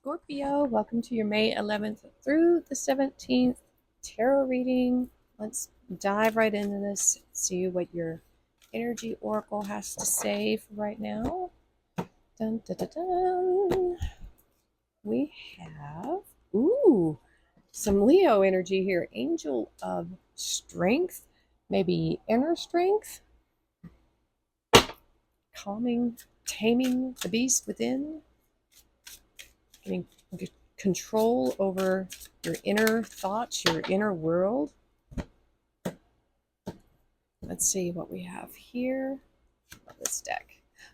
Scorpio, welcome to your May 11th through the 17th tarot reading. Let's dive right into this, see what your energy oracle has to say for right now. Dun, dun, dun, dun. We have, some Leo energy here. Angel of strength, maybe inner strength, calming, taming the beast within, getting control over your inner thoughts, your inner world. Let's see what we have here. Love this deck.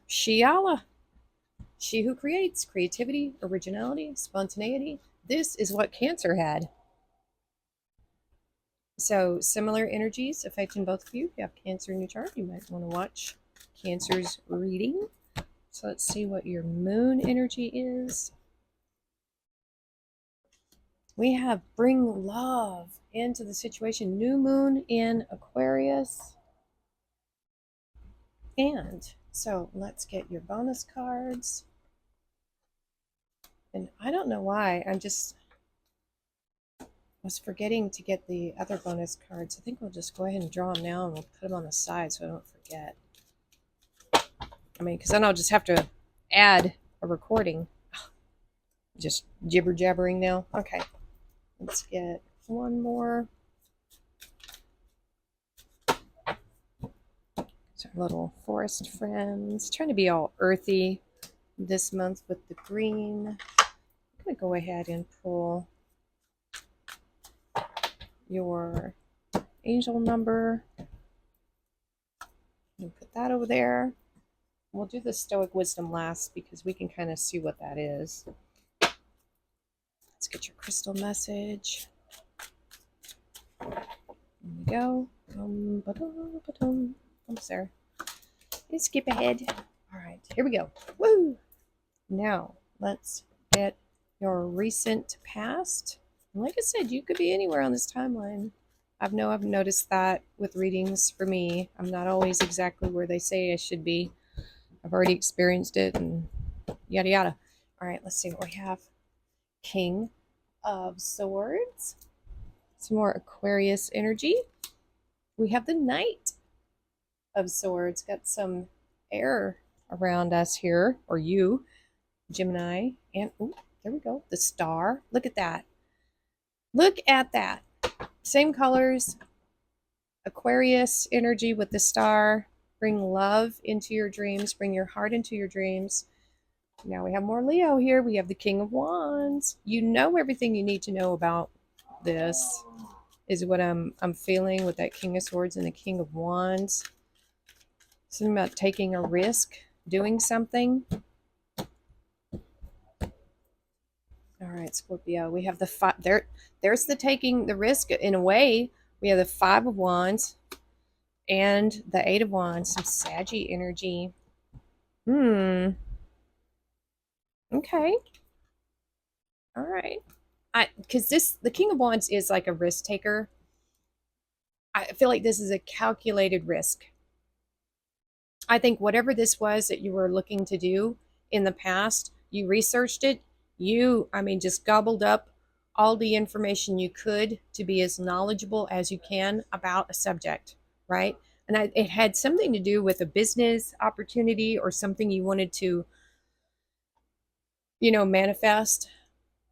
Shiala, she who creates creativity, originality, spontaneity. This is what Cancer had. So similar energies affecting both of you. If you have Cancer in your chart, you might want to watch Cancer's reading. So let's see what your moon energy is. We have bring love into the situation. New moon in Aquarius. And so let's get your bonus cards. And I don't know why, I just was forgetting to get the other bonus cards. I think we'll just go ahead and draw them now and we'll put them on the side so I don't forget. I mean, because then I'll just have to add a recording. Just jibber jabbering now. Okay, let's get one more. It's our little forest friends. Trying to be all earthy this month with the green. I'm going to go ahead and pull your angel number. And put that over there. We'll do the Stoic Wisdom last because we can kind of see what that is. Let's get your crystal message. There we go. Oops, there. Let's skip ahead. All right, here we go. Woo! Now, let's get your recent past. And like I said, you could be anywhere on this timeline. I've noticed that with readings for me. I'm not always exactly where they say I should be. I've already experienced it and yada yada. All right, let's see what we have. King of Swords. Some more Aquarius energy. We have the Knight of Swords. Got some air around us here, or you, Gemini. And ooh, there we go. The Star. Look at that. Look at that. Same colors. Aquarius energy with the Star. Bring love into your dreams. Bring your heart into your dreams. Now we have more Leo here. We have the King of Wands. You know everything you need to know about this is what I'm feeling with that King of Swords and the King of Wands. Something about taking a risk, doing something. All right, Scorpio. We have the five. There's the taking the risk in a way. We have the Five of Wands and the Eight of Wands. Some Saggy energy. Okay. All right. Because the King of Wands is like a risk taker. I feel like this is a calculated risk. I think whatever this was that you were looking to do in the past, you researched it. Just gobbled up all the information you could to be as knowledgeable as you can about a subject, right? And it had something to do with a business opportunity or something you wanted to, manifest.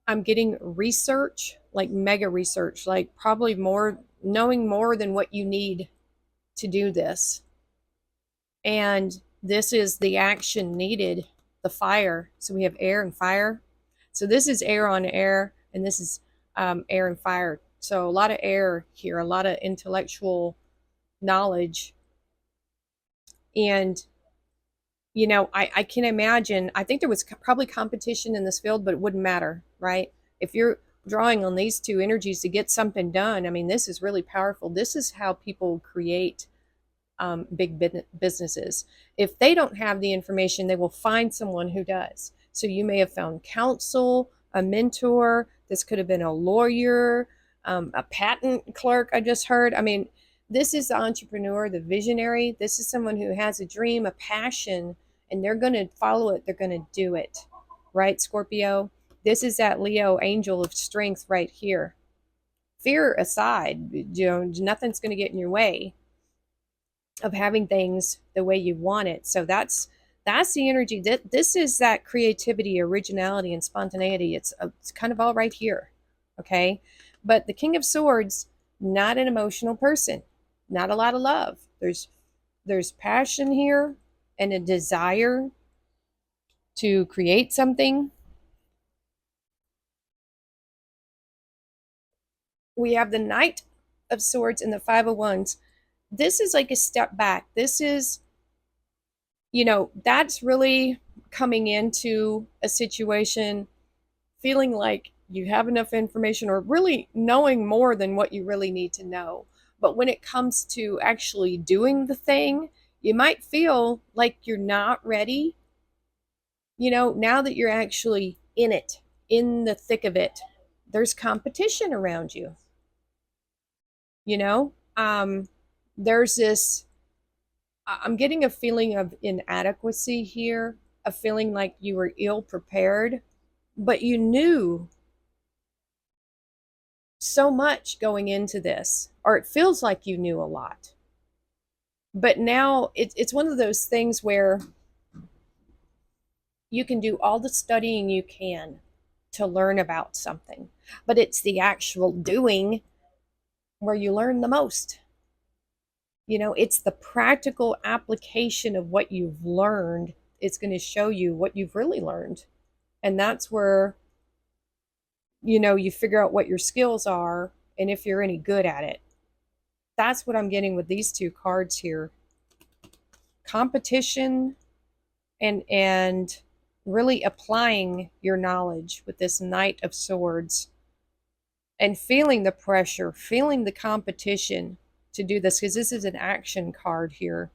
I'm getting research, like mega research, like probably knowing more than what you need to do this. And this is the action needed, the fire. So we have air and fire. So this is air on air, and this is air and fire. So a lot of air here, a lot of intellectual knowledge. And, I can imagine, I think there was probably competition in this field, but it wouldn't matter, right? If you're drawing on these two energies to get something done, I mean, this is really powerful. This is how people create big businesses. If they don't have the information, they will find someone who does. So you may have found counsel, a mentor. This could have been a lawyer, a patent clerk. I just heard. I mean, this is the entrepreneur, the visionary. This is someone who has a dream, a passion, and they're going to follow it. They're going to do it. Right, Scorpio? This is that Leo angel of strength right here. Fear aside, nothing's going to get in your way of having things the way you want it. So that's the energy. This is that creativity, originality, and spontaneity. It's kind of all right here, okay? But the King of Swords, not an emotional person, not a lot of love. There's passion here and a desire to create something. We have the Knight of Swords and the Five of Wands. This is like a step back. This is, that's really coming into a situation feeling like you have enough information or really knowing more than what you really need to know. But when it comes to actually doing the thing, you might feel like you're not ready. Now that you're actually in it, in the thick of it, there's competition around you. You know, there's this, I'm getting a feeling of inadequacy here, a feeling like you were ill prepared, but you knew so much going into this, or it feels like you knew a lot. But now it's one of those things where you can do all the studying you can to learn about something, but it's the actual doing where you learn the most. It's the practical application of what you've learned. It's going to show you what you've really learned. And that's where, you figure out what your skills are and if you're any good at it. That's what I'm getting with these two cards here. Competition and really applying your knowledge with this Knight of Swords and feeling the pressure, feeling the competition to do this, because this is an action card here.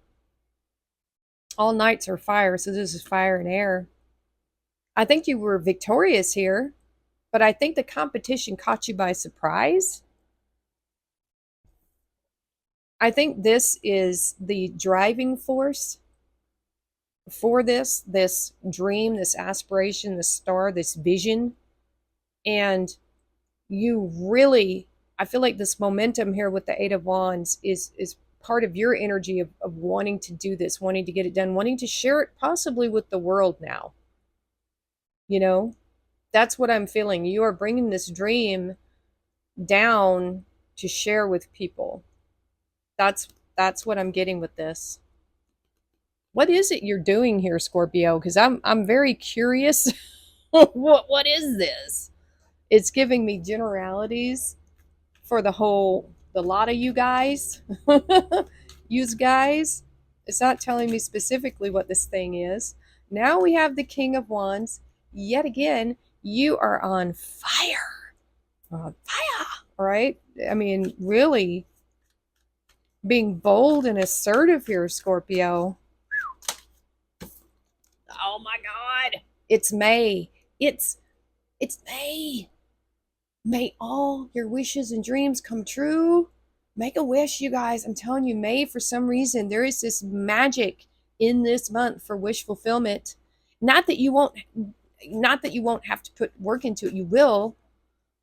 All knights are fire, so this is fire and air. I think you were victorious here, but I think the competition caught you by surprise. I think this is the driving force for this dream, this aspiration, this star, this vision. And you really, I feel like this momentum here with the Eight of Wands is part of your energy of wanting to do this, wanting to get it done, wanting to share it possibly with the world now. That's what I'm feeling. You are bringing this dream down to share with people. That's what I'm getting with this. What is it you're doing here, Scorpio? Because I'm very curious. What is this? It's giving me generalities for the lot of you guys. Use guys. It's not telling me specifically what this thing is. Now we have the King of Wands. Yet again, you are on fire. On fire, right? I mean, really being bold and assertive here, Scorpio. Oh my God. It's May. It's May. May all your wishes and dreams come true. Make a wish, you guys. I'm telling you, May, for some reason, there is this magic in this month for wish fulfillment. Not that you won't have to put work into it. You will.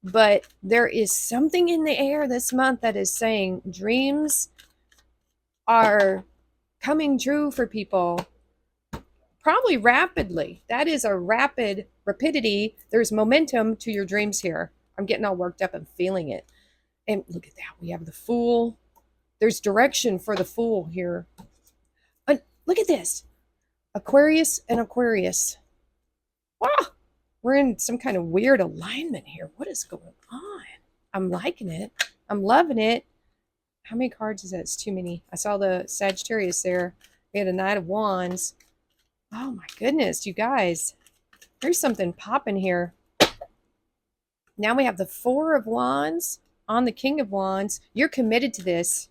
But there is something in the air this month that is saying dreams are coming true for people. Probably rapidly. That is a rapidity. There's momentum to your dreams here. I'm getting all worked up and feeling it. And look at that. We have the Fool. There's direction for the Fool here. And look at this. Aquarius and Aquarius. Wow. We're in some kind of weird alignment here. What is going on? I'm liking it. I'm loving it. How many cards is that? It's too many. I saw the Sagittarius there. We had a Knight of Wands. Oh my goodness, you guys. There's something popping here. Now we have the Four of Wands on the King of Wands. You're committed to this.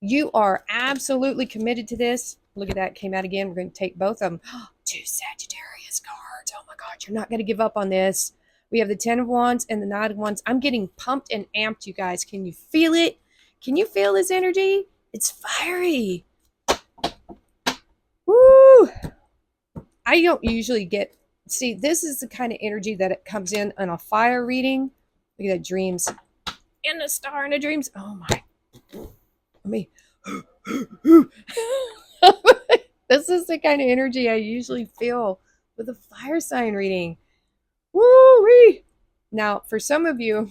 You are absolutely committed to this. Look at that. Came out again. We're going to take both of them. Two Sagittarius cards. Oh my God. You're not going to give up on this. We have the Ten of Wands and the Knight of Wands. I'm getting pumped and amped, you guys. Can you feel it? Can you feel this energy? It's fiery. Woo! I don't usually get See, this is the kind of energy that it comes in on a fire reading. Look at that, dreams. And the star in the dreams. Oh my. Let me. This is the kind of energy I usually feel with a fire sign reading. Woo-wee! Now, for some of you,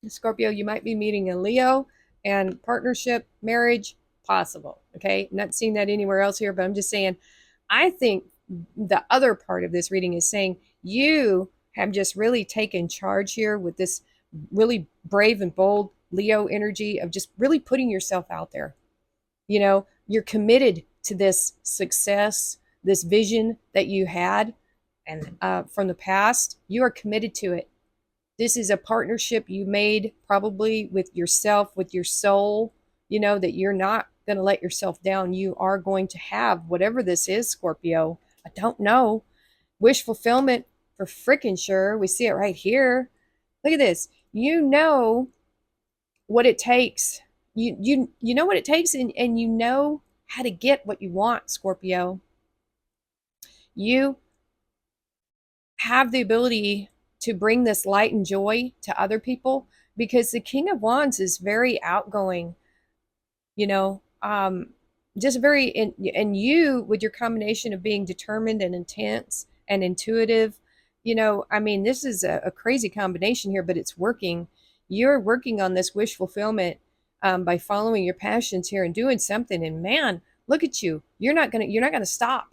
Scorpio, you might be meeting a Leo, and partnership, marriage, possible. Okay. I'm not seeing that anywhere else here, but I'm just saying, I think the other part of this reading is saying you have just really taken charge here with this really brave and bold Leo energy of just really putting yourself out there. You know, you're committed to this success, this vision that you had, and from the past, you are committed to it. This is a partnership you made probably with yourself, with your soul, you know, that you're not going to let yourself down. You are going to have whatever this is, Scorpio. I don't know. Wish fulfillment for freaking sure. We see it right here. Look at this. You know what it takes. You know what it takes, and you know how to get what you want, Scorpio. You have the ability to bring this light and joy to other people because the King of Wands is very outgoing, you know, just very, and you with your combination of being determined and intense and intuitive, you know, I mean, this is a crazy combination here, but it's working. You're working on this wish fulfillment by following your passions here and doing something. And man, look at you. You're not gonna stop.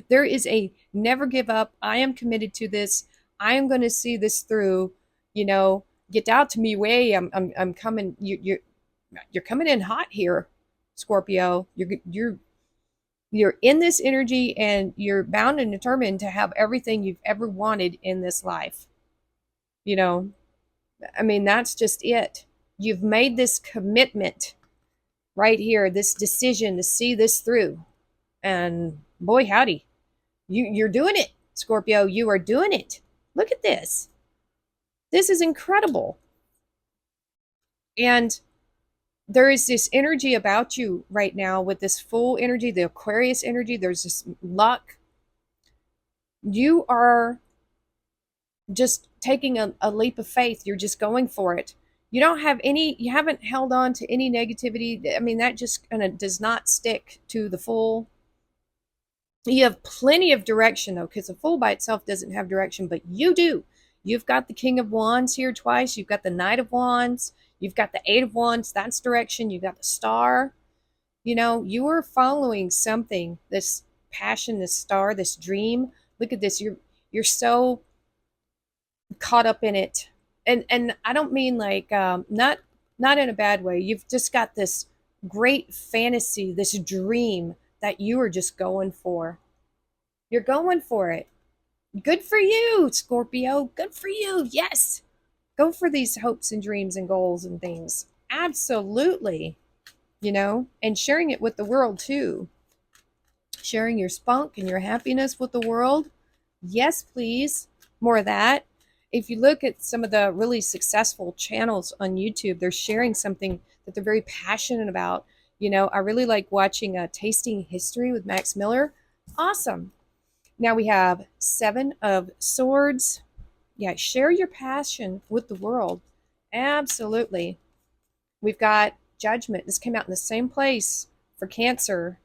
There is a never give up. I am committed to this. I am going to see this through. You know, get out to me way. I'm coming. You're coming in hot here, Scorpio. You're in this energy, and you're bound and determined to have everything you've ever wanted in this life. You know, I mean, that's just it. You've made this commitment right here, this decision to see this through. And boy, howdy, you're doing it, Scorpio. You are doing it. Look at this. This is incredible. And there is this energy about you right now with this full energy, the Aquarius energy. There's this luck. You are just taking a leap of faith. You're just going for it. You don't have any, you haven't held on to any negativity. I mean, that just kind of does not stick to the full. You have plenty of direction though, because a fool by itself doesn't have direction, but you do. You've got the King of Wands here twice. You've got the Knight of Wands. You've got the Eight of Wands. That's direction. You've got the Star. You know, you are following something, this passion, this star, this dream. Look at this. You're so caught up in it. And I don't mean like not in a bad way. You've just got this great fantasy, this dream that you are just going for. You're going for it. Good for you, Scorpio. Good for you. Yes. Go for these hopes and dreams and goals and things. Absolutely. You know, and sharing it with the world too. Sharing your spunk and your happiness with the world. Yes, please. More of that. If you look at some of the really successful channels on YouTube, they're sharing something that they're very passionate about. You know, I really like watching Tasting History with Max Miller. Awesome. Now we have Seven of Swords. Yeah, share your passion with the world. Absolutely. We've got Judgment. This came out in the same place for Cancer.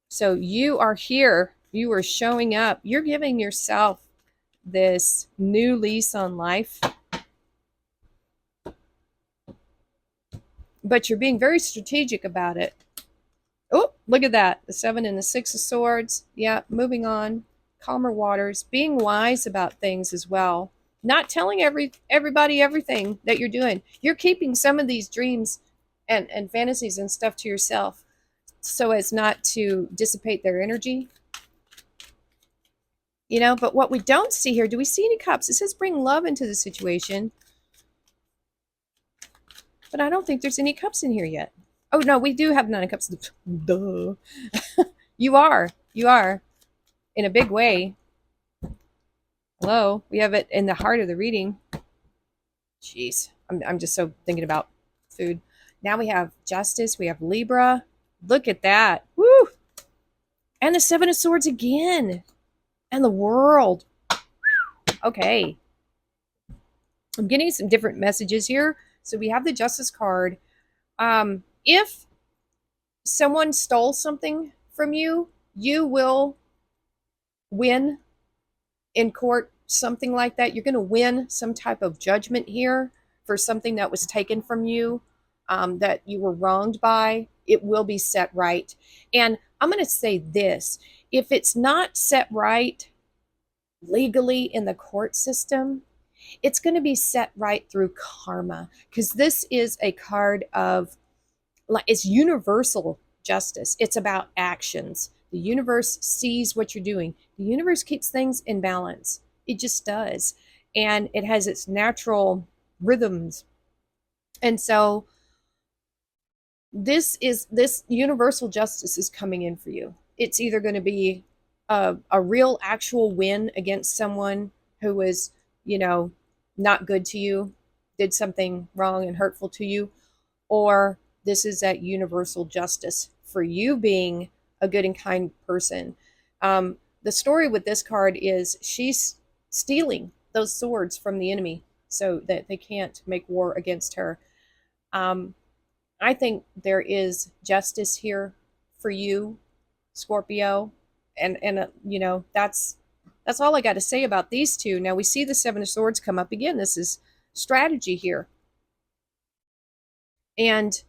So you are here. You are showing up. You're giving yourself this new lease on life. But you're being very strategic about it. Oh, look at that. The Seven and the Six of Swords. Yeah, moving on. Calmer waters. Being wise about things as well. Not telling everybody everything that you're doing. You're keeping some of these dreams and fantasies and stuff to yourself so as not to dissipate their energy. You know, but what we don't see here, do we see any cups? It says bring love into the situation. But I don't think there's any cups in here yet. Oh, no, we do have Nine of Cups. Duh. You are. In a big way. Hello. We have it in the heart of the reading. Jeez. I'm just so thinking about food. Now we have Justice. We have Libra. Look at that. Woo! And the Seven of Swords again. And the World. Okay. I'm getting some different messages here. So we have the Justice card. If someone stole something from you, you will win in court, something like that. You're going to win some type of judgment here for something that was taken from you, that you were wronged by. It will be set right. And I'm going to say this, if it's not set right legally in the court system, it's going to be set right through karma, because this is a card of, like, it's universal justice. It's about actions. The universe sees what you're doing. The universe keeps things in balance. It just does. And it has its natural rhythms. And so this universal justice is coming in for you. It's either going to be a real actual win against someone who was, not good to you, did something wrong and hurtful to you, or this is that universal justice for you being a good and kind person. The story with this card is she's stealing those swords from the enemy so that they can't make war against her. I think there is justice here for you, Scorpio, and that's all I got to say about these two. Now we see the Seven of Swords come up again. This is strategy here, and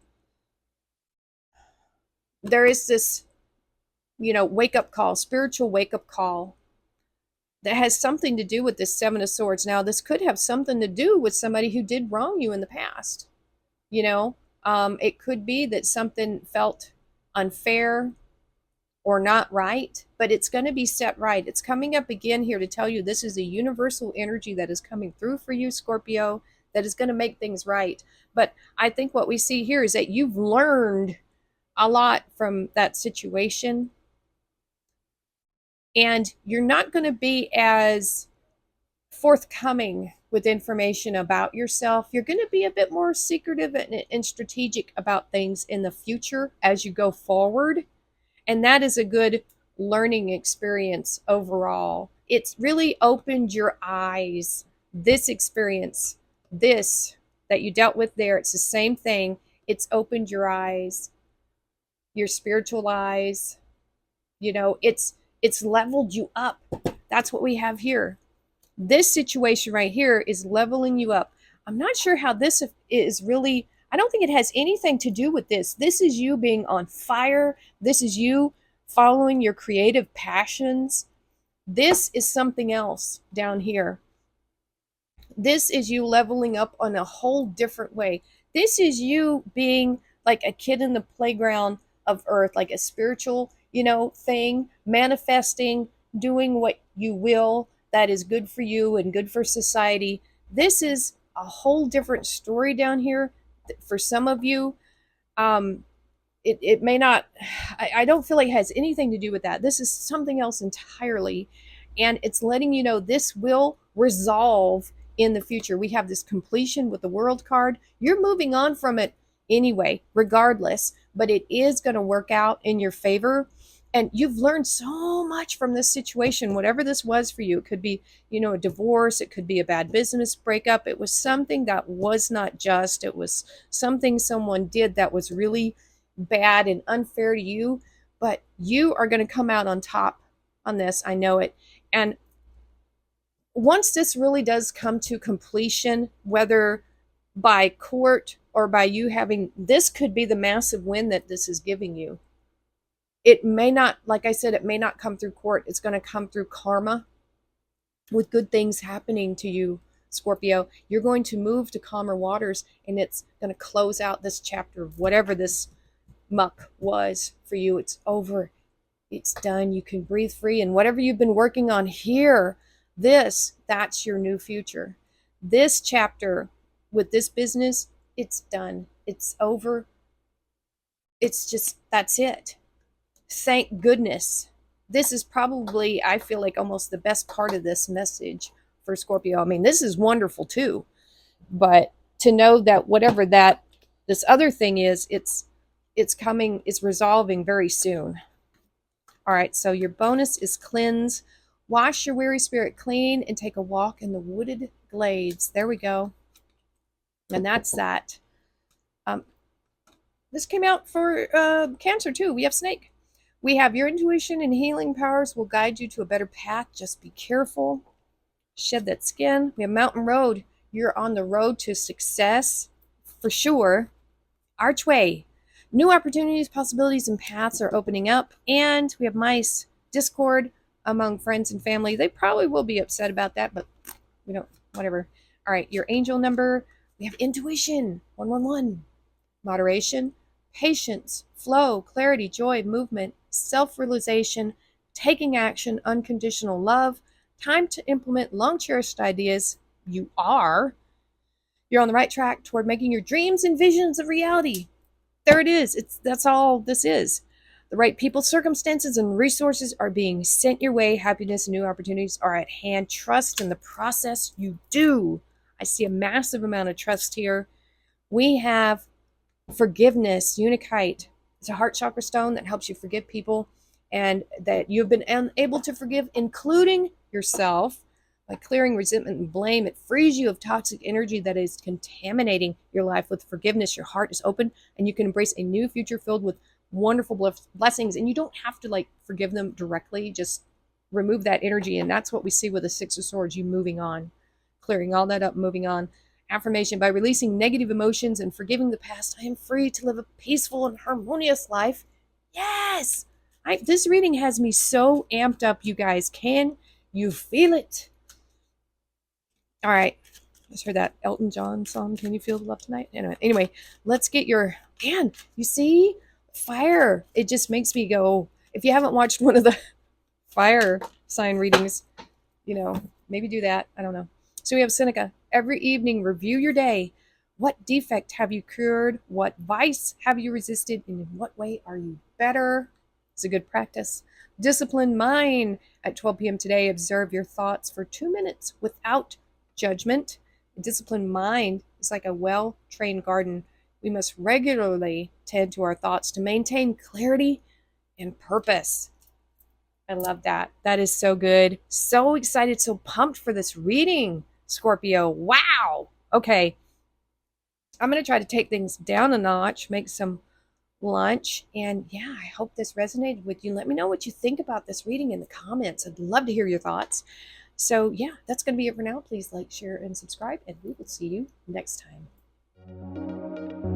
there is this, wake up call, spiritual wake up call that has something to do with this Seven of Swords. Now, this could have something to do with somebody who did wrong you in the past. It could be that something felt unfair or not right, but it's going to be set right. It's coming up again here to tell you this is a universal energy that is coming through for you, Scorpio, that is going to make things right. But I think what we see here is that you've learned a lot from that situation, and you're not going to be as forthcoming with information about yourself. You're going to be a bit more secretive and strategic about things in the future as you go forward. And that is a good learning experience overall. It's really opened your eyes. This experience, this that you dealt with there, it's the same thing. It's opened your eyes, your spiritual eyes. It's leveled you up. That's what we have here. This situation right here is leveling you up. I'm not sure how this is really, I don't think it has anything to do with this. This is you being on fire. This is you following your creative passions. This is something else down here. This is you leveling up on a whole different way. This is you being like a kid in the playground of earth, like a spiritual, thing, manifesting, doing what you will that is good for you and good for society. This is a whole different story down here for some of you. It may not, I don't feel like it has anything to do with that. This is something else entirely. And it's letting you know this will resolve in the future. We have this completion with the World card. You're moving on from it anyway, regardless, but it is going to work out in your favor. And you've learned so much from this situation, whatever this was for you. It could be, a divorce. It could be a bad business breakup. It was something that was not just. It was something someone did that was really bad and unfair to you. But you are going to come out on top on this. I know it. And once this really does come to completion, whether by court or by you having, this could be the massive win that this is giving you. It may not, like I said, it may not come through court. It's going to come through karma with good things happening to you, Scorpio. You're going to move to calmer waters, and it's going to close out this chapter of whatever this muck was for you. It's over. It's done. You can breathe free. And whatever you've been working on here, that's your new future. This chapter with this business, it's done. It's over. It's just, that's it. Thank goodness. This is probably, I feel like, almost the best part of this message for Scorpio. I mean, this is wonderful too, but to know that whatever that this other thing is, it's coming, it's resolving very soon. All right, so your bonus is cleanse. Wash your weary spirit clean and take a walk in the wooded glades. There we go. And that's that. This came out for Cancer too. We have Snake. We have your intuition and healing powers will guide you to a better path. Just be careful. Shed that skin. We have Mountain Road. You're on the road to success for sure. Archway. New opportunities, possibilities, and paths are opening up. And we have Mice. Discord among friends and family. They probably will be upset about that, but we don't, whatever. All right, your angel number. We have intuition. 111. Moderation, patience, flow, clarity, joy, movement, self-realization, taking action, unconditional love, time to implement long-cherished ideas. You're on the right track toward making your dreams and visions a reality. There it is. That's all this is. The right people, circumstances, and resources are being sent your way. Happiness and new opportunities are at hand. Trust in the process. You do. I see a massive amount of trust here. We have forgiveness, Unikite. It's a heart chakra stone that helps you forgive people and that you've been unable to forgive, including yourself. By clearing resentment and blame, it frees you of toxic energy that is contaminating your life. With forgiveness, your heart is open and you can embrace a new future filled with wonderful blessings. And you don't have to forgive them directly. Just remove that energy. And that's what we see with the Six of Swords, you moving on, clearing all that up, moving on. Affirmation: by releasing negative emotions and forgiving the past, I am free to live a peaceful and harmonious life. Yes! This reading has me so amped up, you guys. Can you feel it? All right. I just heard that Elton John song, Can You Feel the Love Tonight? Anyway, let's get your, man, you see? Fire. It just makes me go, if you haven't watched one of the fire sign readings, maybe do that. I don't know. So we have Seneca. Every evening, review your day. What defect have you cured? What vice have you resisted? And in what way are you better? It's a good practice. Discipline mind. At 12 p.m. today, observe your thoughts for 2 minutes without judgment. A disciplined mind is like a well-trained garden. We must regularly tend to our thoughts to maintain clarity and purpose. I love that. That is so good. So excited, so pumped for this reading, Scorpio. Wow. Okay. I'm going to try to take things down a notch, make some lunch. And yeah, I hope this resonated with you. Let me know what you think about this reading in the comments. I'd love to hear your thoughts. So yeah, that's going to be it for now. Please like, share, and subscribe, and we will see you next time.